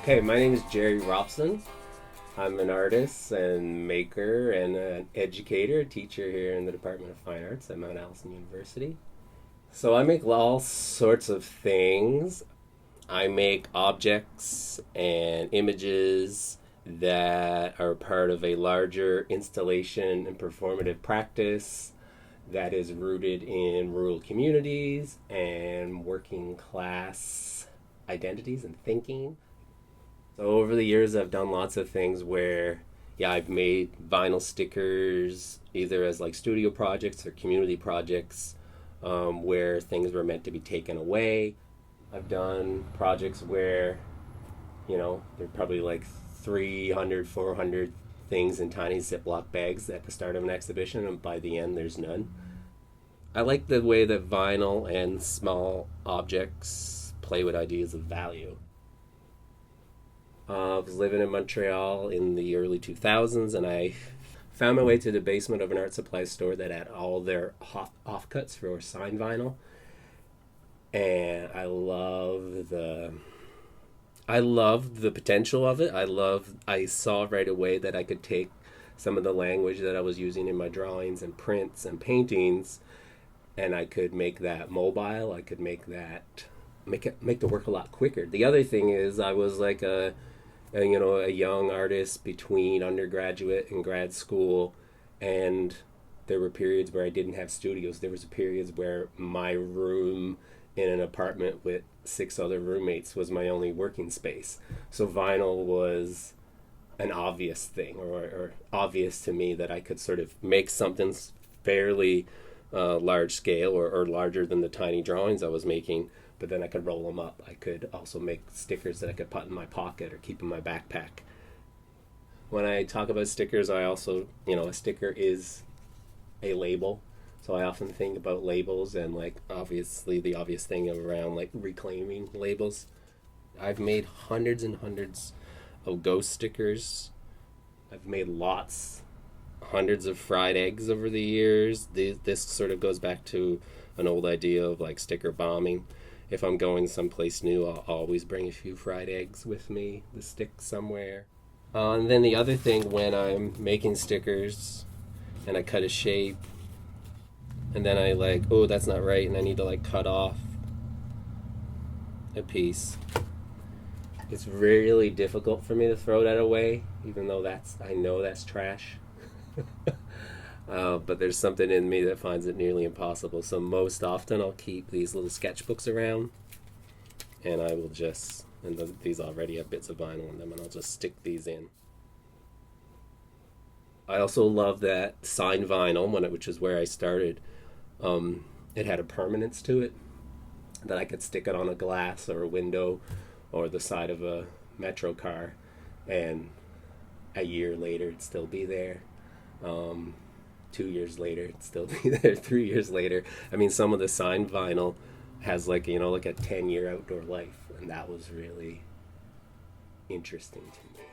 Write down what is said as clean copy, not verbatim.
Okay, my name is Jerry Ropson. I'm an artist and maker and an educator, a teacher here in the Department of Fine Arts at Mount Allison University. So I make all sorts of things. I make objects and images that are part of a larger installation and performative practice that is rooted in rural communities and working class identities and thinking. So over the years, I've done lots of things where, I've made vinyl stickers either as like studio projects or community projects where things were meant to be taken away. I've done projects where, there are probably like 300, 400 things in tiny Ziploc bags at the start of an exhibition, and by the end, there's none. I like the way that vinyl and small objects play with ideas of value. I was living in Montreal in the early 2000s, and I found my way to the basement of an art supply store that had all their offcuts for signed vinyl. And I loved the potential of it. I saw right away that I could take some of the language that I was using in my drawings and prints and paintings, and I could make that mobile. I could make the work a lot quicker. The other thing is I was like a young artist between undergraduate and grad school, and there were periods where I didn't have studios. There was periods where my room in an apartment with 6 other roommates was my only working space. So vinyl was an obvious thing, or obvious to me, that I could sort of make something fairly large scale or larger than the tiny drawings I was making, but then I could roll them up. I could also make stickers that I could put in my pocket or keep in my backpack. When I talk about stickers, I also, a sticker is a label. So I often think about labels and, like, obviously the obvious thing around, like, reclaiming labels. I've made hundreds and hundreds of ghost stickers. I've made hundreds of fried eggs over the years. This sort of goes back to an old idea of, like, sticker bombing. If I'm going someplace new, I'll always bring a few fried eggs with me to stick somewhere. And then the other thing, when I'm making stickers and I cut a shape, and then I that's not right, and I need to cut off a piece. It's really difficult for me to throw that away, even though I know that's trash. But there's something in me that finds it nearly impossible. So most often I'll keep these little sketchbooks around, and I will these already have bits of vinyl in them, and I'll just stick these in. I also love that signed vinyl, which is where I started. It had a permanence to it, that I could stick it on a glass or a window or the side of a metro car, and a year later it'd still be there. 2 years later it'd still be there. 3 years later. I mean, some of the signed vinyl has a 10-year outdoor life, and that was really interesting to me.